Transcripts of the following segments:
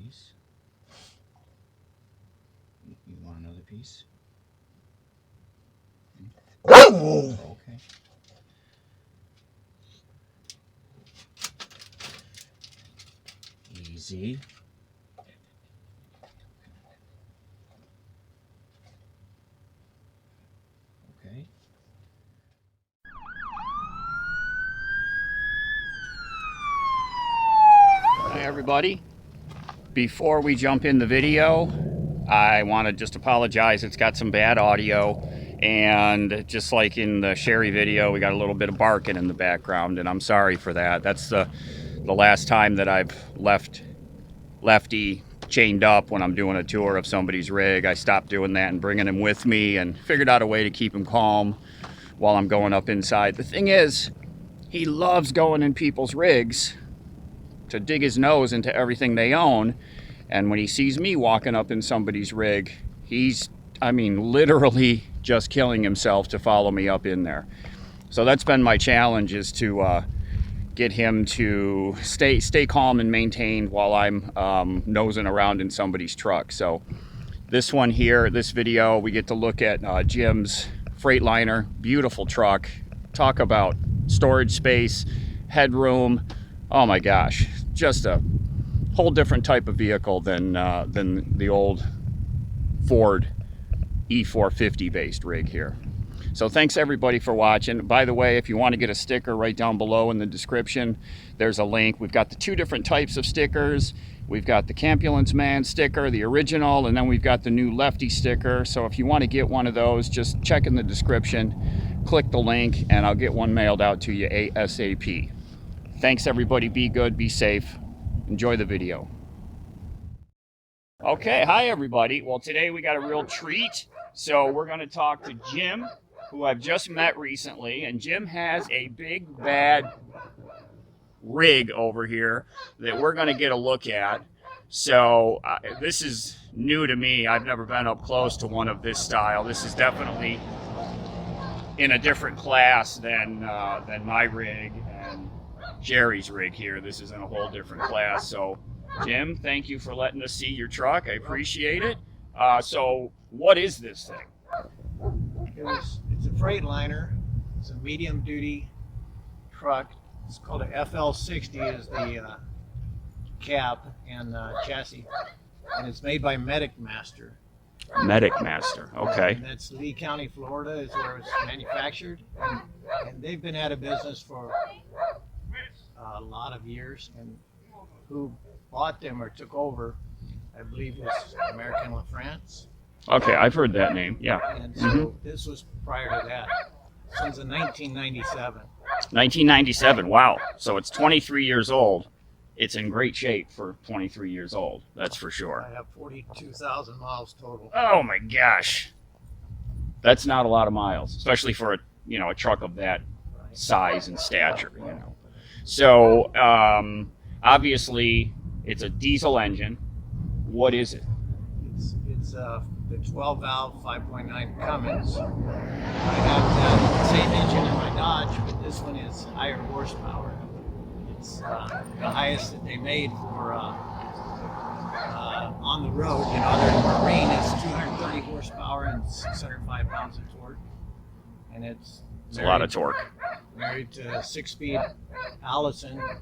piece. You want another piece? Okay. Easy. Okay. Hi everybody. Before we jump in the video, I want to just apologize. It's got some bad audio, and just like in the Sherry video, we got a little bit of barking in the background, and I'm sorry for that. That's the last time that I've left Lefty chained up when I'm doing a tour of somebody's rig. I stopped doing that and bringing him with me, and figured out a way to keep him calm while I'm going up inside. The thing is, he loves going in people's rigs to dig his nose into everything they own. And when he sees me walking up in somebody's rig, he's, I mean, literally just killing himself to follow me up in there. So that's been my challenge, is to get him to stay calm and maintained while I'm nosing around in somebody's truck. So this one here, this video, we get to look at Jim's Freightliner. Beautiful truck. Talk about storage space, headroom. Oh my gosh, just a whole different type of vehicle than the old Ford E450 based rig here. So thanks everybody for watching. By the way, if you want to get a sticker, right down below in the description, there's a link. We've got the two different types of stickers. We've got the Campulance Man sticker, the original, and then we've got the new Lefty sticker. So if you want to get one of those, just check in the description, click the link, and I'll get one mailed out to you ASAP. Thanks everybody. Be good, be safe. Enjoy the video. Okay, hi everybody. Well, today we got a real treat. So we're going to talk to Jim, who I've just met recently, and Jim has a big bad rig over here that we're going to get a look at. So this is new to me. I've never been up close to one of this style. This is definitely in a different class than my rig and Jerry's rig here. This is in a whole different class. So Jim, thank you for letting us see your truck. I appreciate it. So what is this thing? It's a Freightliner. It's a medium duty truck. It's called a FL60 is the cab and chassis, and it's made by Medic Master. Medic Master, okay. And that's Lee County, Florida is where it's manufactured, and they've been out of business for a lot of years, and who bought them or took over, I believe, was American La France. Okay, I've heard that name, yeah. And so this was prior to that, since 1997. 1997, wow. So it's 23 years old. It's in great shape for 23 years old, that's for sure. I have 42,000 miles total. Oh my gosh. That's not a lot of miles, especially for a truck of that size and stature, So obviously it's a diesel engine. What is it? It's the 12 valve 5.9 Cummins. I have that same engine in my Dodge, but this one is higher horsepower. It's the highest that they made for on the road. Their marine is 230 horsepower and 605 pounds of torque, and it's a lot of torque. Married to a 6-speed Allison. I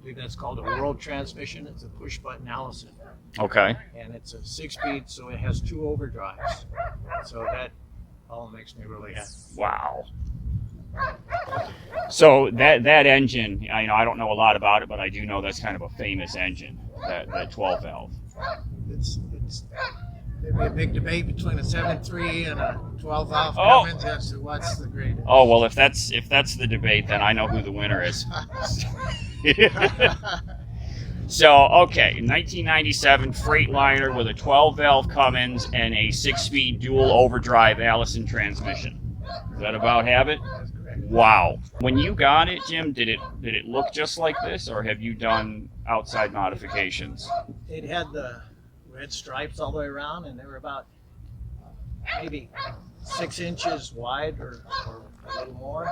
believe that's called a World transmission. It's a push button Allison. Okay. And it's a 6-speed, so it has 2 overdrives. So that all makes me really happy. Wow. So that engine, I don't know a lot about it, but I do know that's kind of a famous engine, that 12 valve. There'd be a big debate between a 7.3 and a 12 valve Cummins as to what's the greatest. Oh well, if that's the debate, then I know who the winner is. So okay, 1997 Freightliner with a 12 valve Cummins and a 6-speed dual overdrive Allison transmission. Does that about have it? Wow. When you got it, Jim, did it look just like this, or have you done outside modifications? It had the red stripes all the way around, and they were about maybe 6 inches wide or a little more.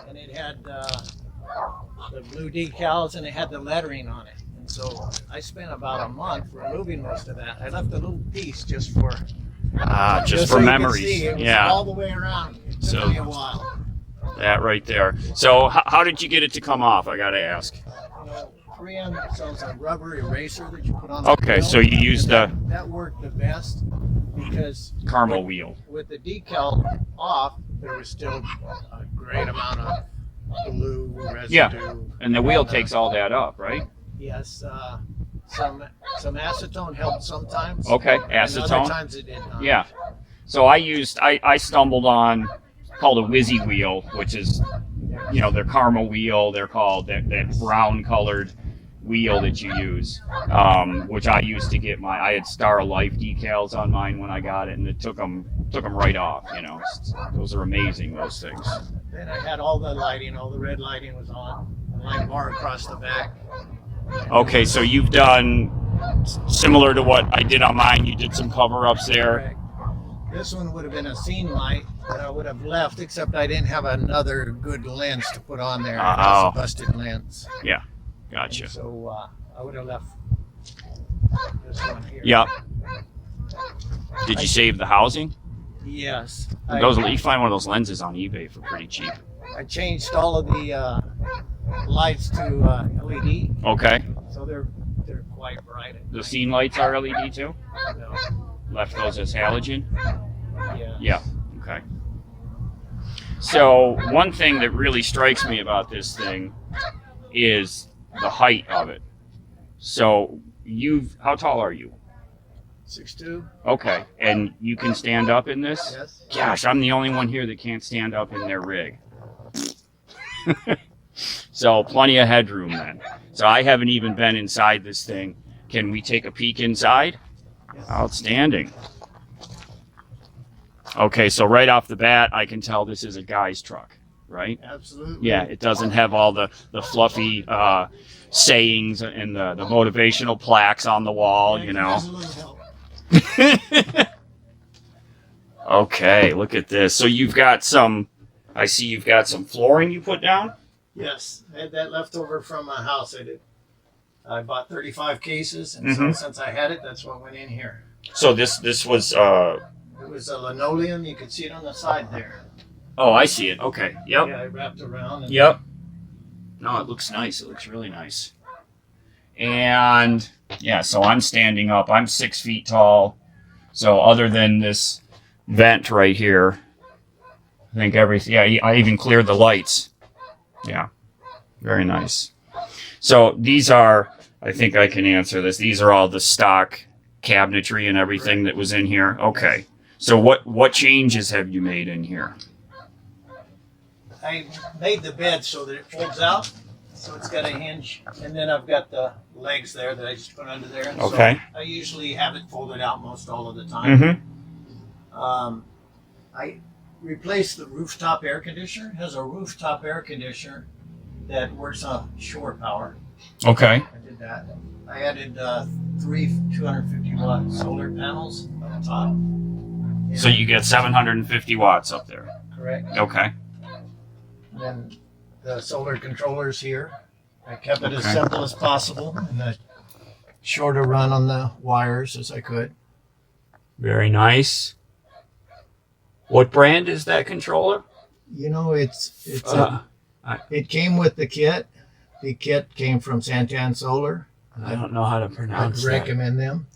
And it had the blue decals, and it had the lettering on it. And So I spent about a month removing most of that. I left a little piece just for just so for you can memories. see, it was Yeah. all the way around. It took me a while. That right there. So how did you get it to come off? I gotta ask. You know, 3M sells a rubber eraser that you put on. Okay, the so you used the that worked the best because caramel wheel. with the decal off, there was still a great amount of glue residue. Yeah, and the wheel takes all that up, right? Yes, some acetone helped sometimes. Okay, And acetone. other times it did not. Yeah. So I stumbled on called a Whizzy wheel, which is, you know, their caramel wheel. They're called that brown colored wheel that you use, which I used to get I had Star of Life decals on mine when I got it, and it took them right off. You know, those are amazing, those things. Then I had all the lighting, all the red lighting was on, a light bar across the back. Okay, so you've done similar to what I did on mine. You did some cover-ups there. Correct. This one would have been a scene light that I would have left, except I didn't have another good lens to put on there. It was a busted lens. Yeah, gotcha. And so I would have left this one here. Yep. Did you save the housing? Yes. You find one of those lenses on eBay for pretty cheap. I changed all of the lights to LED, Okay. so they're quite bright. The scene lights are LED too? No. Left those as halogen? Yeah. Yeah. Okay. So one thing that really strikes me about this thing is the height of it. So how tall are you? 6'2". Okay. And you can stand up in this? Yes. Gosh, I'm the only one here that can't stand up in their rig. So plenty of headroom then. So I haven't even been inside this thing. Can we take a peek inside? Yes. Outstanding. Okay, so right off the bat, I can tell this is a guy's truck, right? Absolutely. Yeah, it doesn't have all the fluffy sayings and the motivational plaques on the wall, you know. Needs a little help. Okay, look at this. So I see you've got some flooring you put down? Yes, I had that left over from a house I did. I bought 35 cases, and so since I had it, that's what went in here. So this was It was a linoleum. You could see it on the side there. oh, I see it. Okay. Yep. Yeah, I wrapped around. And Yep. No, it looks nice. It looks really nice. And yeah, so I'm standing up. I'm 6 feet tall. So other than this vent right here, I think everything. Yeah, I even cleared the lights. Yeah, very nice. So these are, I think I can answer this. These are all the stock cabinetry and everything that was in here. Okay. So what changes have you made in here? I made the bed so that it folds out, so it's got a hinge, and then I've got the legs there that I just put under there. And Okay. So I usually have it folded out most all of the time. I replaced the rooftop air conditioner. It has a rooftop air conditioner that works on shore power. Okay. I did that. I added 3 250-watt solar panels on top. So you get 750 watts up there. Correct. Okay. And then the solar controllers here. I kept it as Okay. simple as possible and a shorter run on the wires as I could. Very nice. What brand is that controller? You know, it came with the kit. The kit came from Santan Solar. I don't know how to I'd pronounce that. recommend them.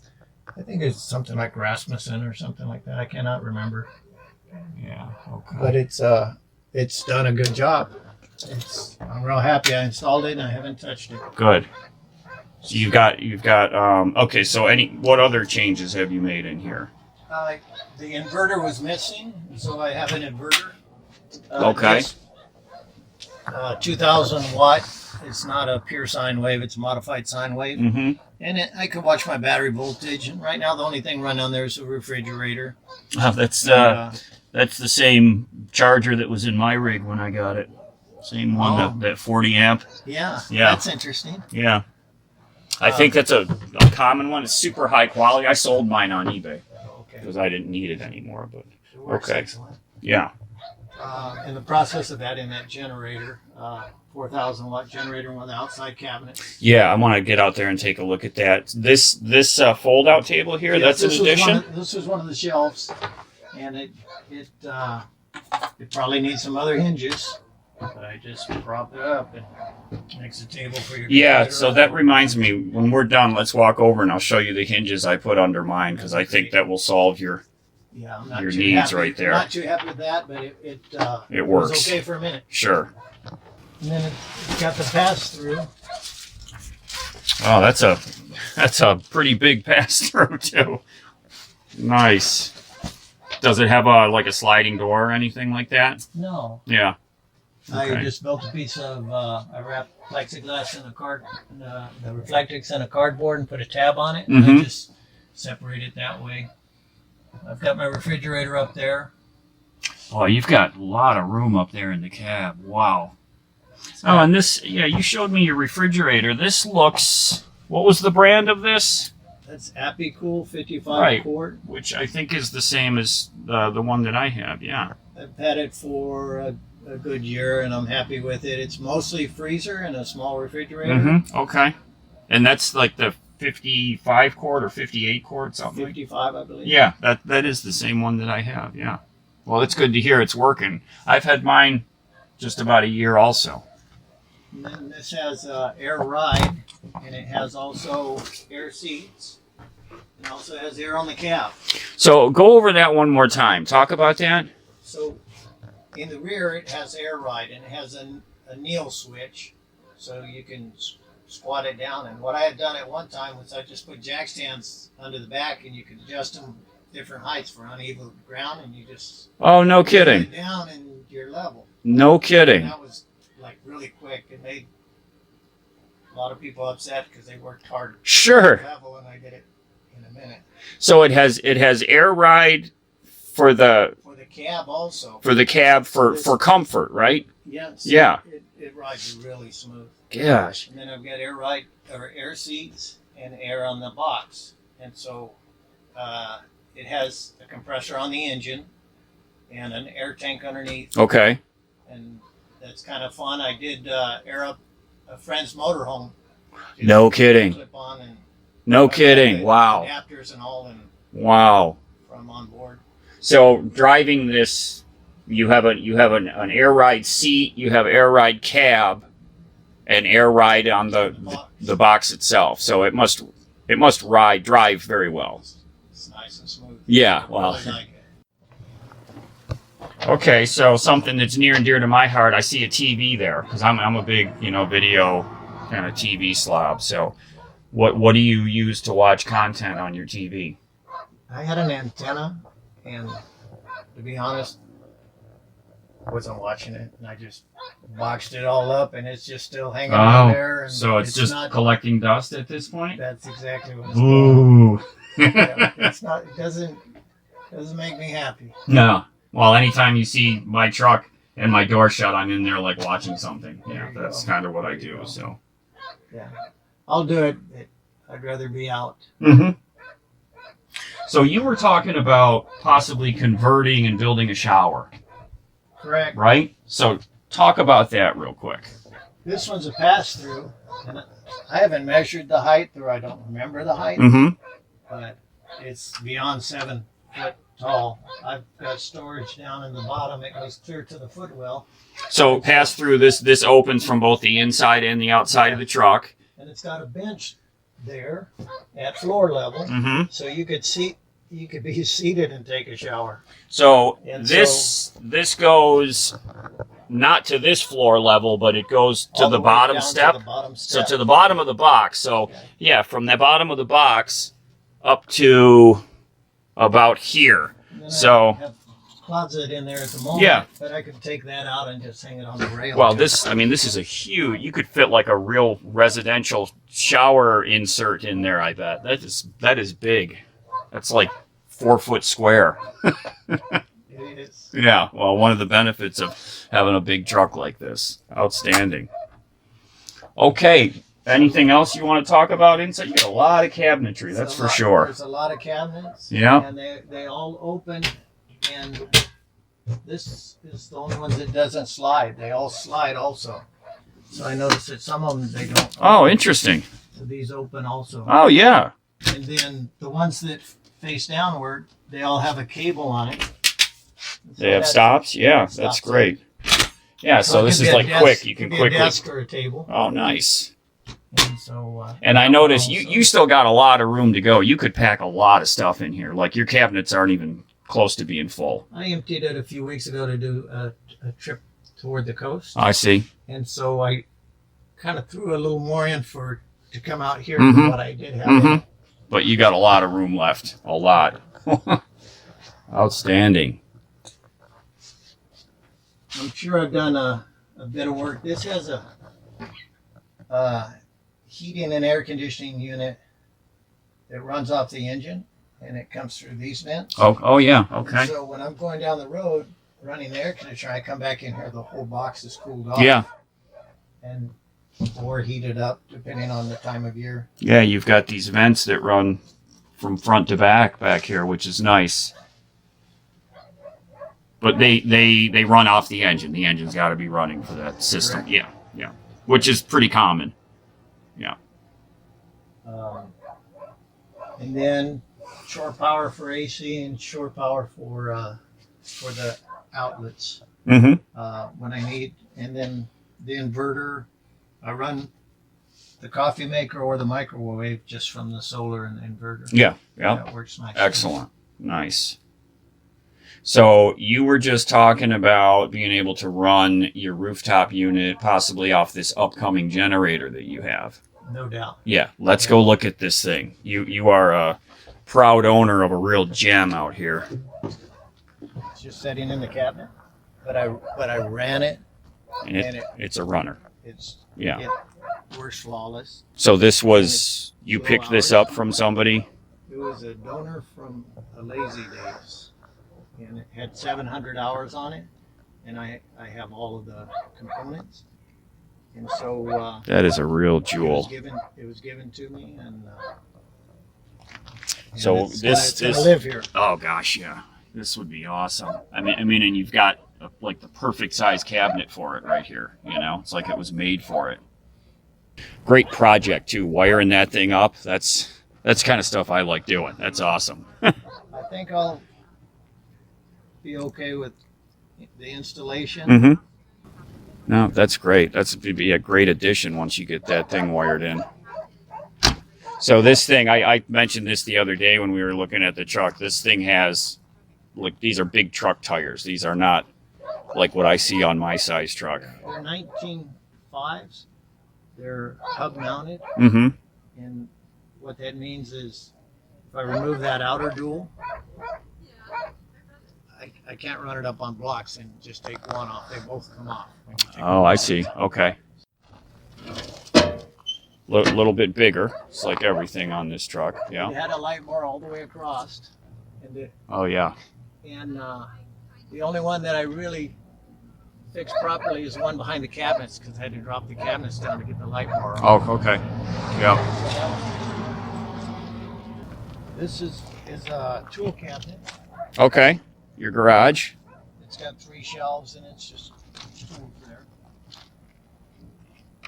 I think it's something like Rasmussen or something like that. I cannot remember. Yeah. Okay. But it's done a good job. I'm real happy. I installed it and I haven't touched it. Good. So you've got okay, so what other changes have you made in here? The inverter was missing, so I have an inverter. Okay. It's, 2,000 watt. It's not a pure sine wave, it's a modified sine wave. Mm-hmm. And I can watch my battery voltage. And right now the only thing running on there is a refrigerator. That's the same charger that was in my rig when I got it. Same one, that 40 amp. Yeah, Yeah. that's interesting. Yeah. I think that's a common one. It's super high quality. I sold mine on eBay Okay. because I didn't need it anymore. But It works okay. excellent. Yeah. In the process of adding that generator, 4,000 watt generator with outside cabinet. Yeah, I want to get out there and take a look at that. This fold out table here, Yeah, that's an addition? This was one of the shelves, and it probably needs some other hinges, but I just prop it up and makes a table for your Yeah, computer. so that reminds me, when we're done, let's walk over and I'll show you the hinges I put under mine, because I think that will solve your I'm not your too needs happy, right there. Not too happy with that, but it works. was okay for a minute. Sure. And then it's got the pass through. Oh, that's a pretty big pass through too. Nice. Does it have like a sliding door or anything like that? No. Yeah. I Okay. just built a piece of, I wrapped plexiglass in the reflectix in a cardboard and put a tab on it. And Mhm. I just separate it that way. I've got my refrigerator up there. Oh, you've got a lot of room up there in the cab. Wow. Oh, and this, yeah, you showed me your refrigerator. This looks, what was the brand of this? That's Apicool 55 Right. quart. Which I think is the same as the one that I have, yeah. I've had it for a good year and I'm happy with it. It's mostly freezer and a small refrigerator. Mm-hmm, okay. And that's like the 55 quart or 58 quart, something? 55, I believe. Yeah, that is the same one that I have, yeah. Well, it's good to hear it's working. I've had mine just about a year also. And then this has air ride, and it has also air seats, and also has air on the cab. So go over that one more time. Talk about that. So in the rear, it has air ride, and it has a kneel switch, so you can squat it down. And what I had done at one time was I just put jack stands under the back, and you could adjust them different heights for uneven ground, and you just Oh, no put kidding. it down and you're level. No And kidding. that was like really quick. It made a lot of people upset because they worked hard Sure. level, and I did it in a minute. So it has air ride for the Cab also. cab for comfort, right? Yes. Yeah. It rides really smooth. Gosh. And then I've got air seats and air on the box, and so it has a compressor on the engine and an air tank underneath, Okay. and that's kind of fun. I did air up a friend's motorhome. Just No kidding. Clip on and No kidding. Wow. adapters and all, and Wow. from on board. So driving this, you have an air ride seat, you have air ride cab, and air ride on the box itself. So it must drive very well. It's nice and smooth. Yeah. I Well. really like it. Okay. So something that's near and dear to my heart. I see a TV there because I'm a big video kind of TV slob. So what do you use to watch content on your TV? I had an antenna, and to be honest, I wasn't watching it, and I just boxed it all up, and it's just still hanging on there. And so it's just not, collecting dust at this point? That's exactly what it's doing. Ooh. Yeah, it's not. It doesn't make me happy. No. Well, anytime you see my truck and my door shut, I'm in there like watching something. Yeah, There you that's go. kind of what I There you do. go. So. Yeah, I'll do it. I'd rather be out. Mm-hmm. So you were talking about possibly converting and building a shower, Correct. right? So talk about that real quick. This one's a pass-through, and I haven't measured the height, or I don't remember the height, Mm-hmm. but it's beyond 7 foot tall. I've got storage down in the bottom. It goes clear to the footwell, So pass through this. This opens from both the inside and the outside of the truck. and it's got a bench there at floor level, Mm-hmm. so you could be seated and take a shower. So And this goes not to this floor level, but it goes to All the way bottom down step. To the bottom So step. to the bottom of the box. So Okay. yeah, from the bottom of the box up to about here. And then so- I have a closet in there at the moment. Yeah. But I could take that out and just hang it on the rail. Well, this is a huge, you could fit like a real residential shower insert in there, I bet. That is big. That's like 4 foot square. It is. Yeah, well, one of the benefits of having a big truck like this. Outstanding. Okay, anything else you want to talk about inside? You got a lot of cabinetry, that's for sure. There's a lot of cabinets. Yeah. And they all open, and This is the only one that doesn't slide. They all slide also. So I noticed that some of them, they don't. Oh, interesting. So these open also. Oh, yeah. And then the ones that face downward, they all have a cable on it. So They have stops? Yeah, that's great. Yeah, so this is like quick. You can quickly. A desk or a table. Oh, nice. And so. And I noticed you still got a lot of room to go. You could pack a lot of stuff in here. Like your cabinets aren't even close to being full. I emptied it a few weeks ago to do a trip toward the coast. I see. And so I kind of threw a little more in to come out here than what I did have. But you got a lot of room left. A lot. Outstanding. I'm sure I've done a bit of work. This has a heating and air conditioning unit that runs off the engine, and it comes through these vents. Oh yeah. Okay. So when I'm going down the road running the air conditioner, I come back in here, the whole box is cooled off. Yeah. And or heated up depending on the time of year. Yeah, you've got these vents that run from front to back here, which is nice. But they run off the engine. The engine's got to be running for that system. Correct. Yeah, which is pretty common. Yeah. And then shore power for AC and shore power for the outlets when I need. And then the inverter, I run the coffee maker or the microwave just from the solar and the inverter. Yeah. That works nice. Excellent. Nice. So you were just talking about being able to run your rooftop unit possibly off this upcoming generator that you have. No doubt. Yeah, let's go look at this thing. You are a proud owner of a real gem out here. It's just sitting in the cabinet, but I ran it, and it's a runner. It works flawless. So this was, you picked this up from somebody? It was a donor from a Lazy Days. And it had 700 hours on it, and I have all of the components, and so that is a real jewel. It was given to me, and so this live here. Oh gosh, yeah, this would be awesome. I mean, and you've got like the perfect size cabinet for it right here. You know, it's like it was made for it. Great project too. Wiring that thing up. That's kind of stuff I like doing. That's awesome. I think I'll be okay with the installation. No, that's great. That's would be a great addition once you get that thing wired in. So this thing, I mentioned this the other day when we were looking at the truck. This thing has, like, these are big truck tires. These are not like what I see on my size truck. They're 19.5s. They're hub mounted. And what that means is if I remove that outer dual, I can't run it up on blocks and just take one off. They both come off. Oh, I see. Okay. Little bit bigger. It's like everything on this truck. Yeah. It had a light bar all the way across. Oh, yeah. And the only one that I really fixed properly is one behind the cabinets because I had to drop the cabinets down to get the light bar on. Oh, okay. Yeah. This is a tool cabinet. Okay. Your garage. It's got 3 shelves and it's just tools there.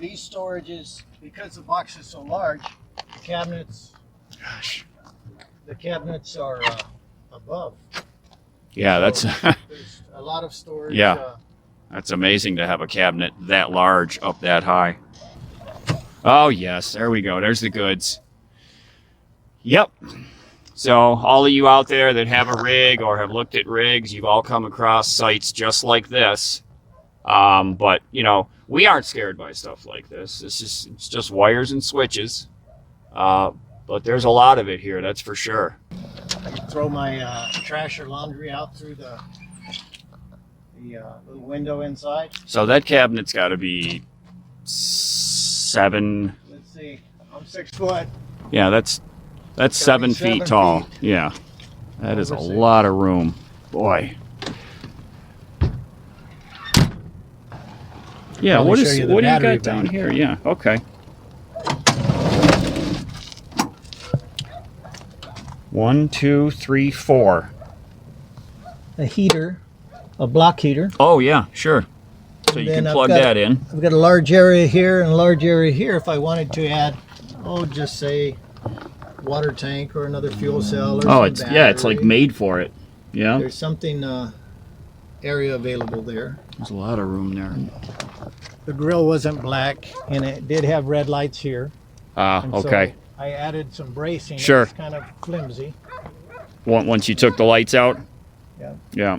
These storages, because the box is so large, the cabinets are above. Yeah, so that's there's a lot of storage. Yeah. That's amazing to have a cabinet that large up that high. Oh, yes. There we go. There's the goods. Yep. So all of you out there that have a rig or have looked at rigs, you've all come across sites just like this. But, you know, we aren't scared by stuff like this. It's just wires and switches. But there's a lot of it here, that's for sure. I can throw my trash or laundry out through the little window inside. So that cabinet's got to be 7. Let's see. I'm 6 foot. Yeah, that's 7 feet tall. Yeah, that is a lot of room. Boy. Yeah, what do you got down here? Yeah, okay. 1, 2, 3, 4. A heater a block heater. Oh yeah, sure. So you can plug that in. I've got a large area here and a large area here if I wanted to add, just say water tank or another fuel cell or some it's yeah, it's like made for it. Yeah. There's something area available there. There's a lot of room there. The grill wasn't black and it did have red lights here. Okay. So I added some bracing. Sure. It's kind of flimsy. Once you took the lights out? Yeah. Yeah.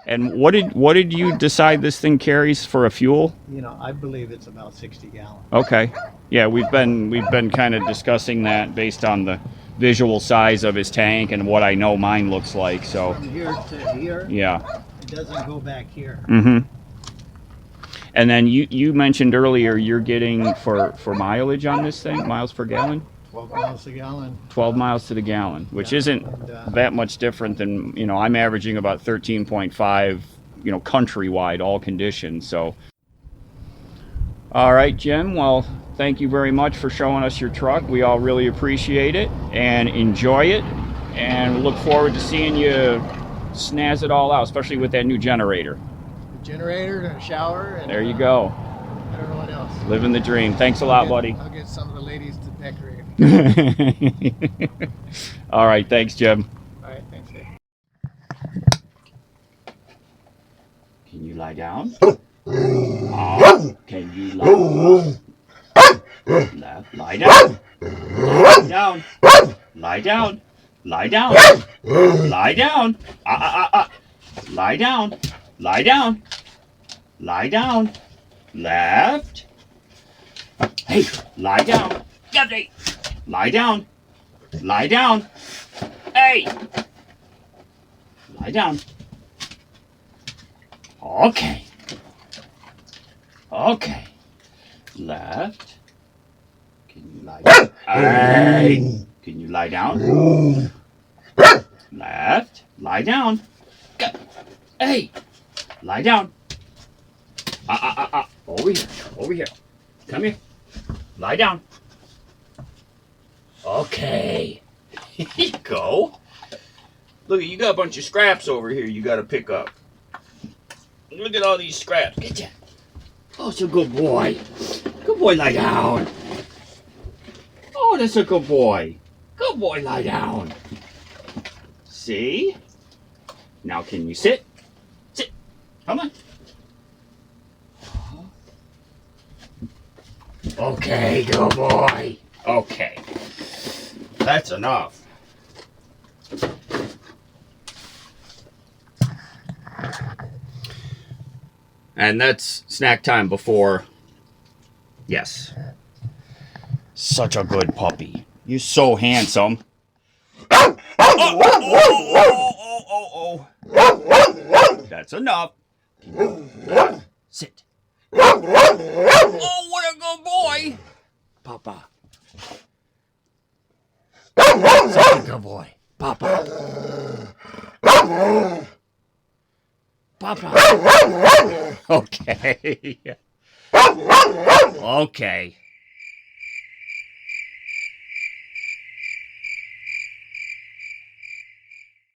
And what did you decide this thing carries for a fuel? You know, I believe it's about 60 gallons. Okay. Yeah, we've been kind of discussing that based on the visual size of his tank and what I know mine looks like. So from here to here, yeah, it doesn't go back here. Mm-hmm. And then you mentioned earlier you're getting for mileage on this thing, miles per gallon? 12 miles a gallon. 12 miles to the gallon, which isn't that much different than, you know, I'm averaging about 13.5, you know, countrywide, all conditions. So, all right, Jim. Well, thank you very much for showing us your truck. We all really appreciate it and enjoy it, and look forward to seeing you snazz it all out, especially with that new generator. A generator and a shower. And, there you go. I don't know what else. Living the dream. Thanks a lot, buddy. I'll get some of the ladies to decorate. All right, thanks, Jim. All right, thanks, Dave. Can you lie down? Can you lie down? Lie down. Lie down. Lie down. Lie down. Lie down. Lie down. Lie down. Lie down. Left. Hey, lie down. Lefty. Lie down. Lie down. Hey. Lie down. Okay. Okay. Left. Can you lie down? Hey. Can you lie down? Left. Lie down. Hey. Lie down. Over here. Over here. Come here. Lie down. Okay. Here you go. Look, you got a bunch of scraps over here you got to pick up. Look at all these scraps. Get ya. Oh, it's a good boy. Good boy, lie down. Oh, that's a good boy. Good boy, lie down. See? Now can you sit? Sit. Come on. Okay, good boy. Okay. That's enough. And that's snack time before. Yes. Such a good puppy. You're so handsome. Oh. That's enough. Sit. Oh, what a good boy. Papa. Such a good boy. Papa. Papa. Okay. Okay.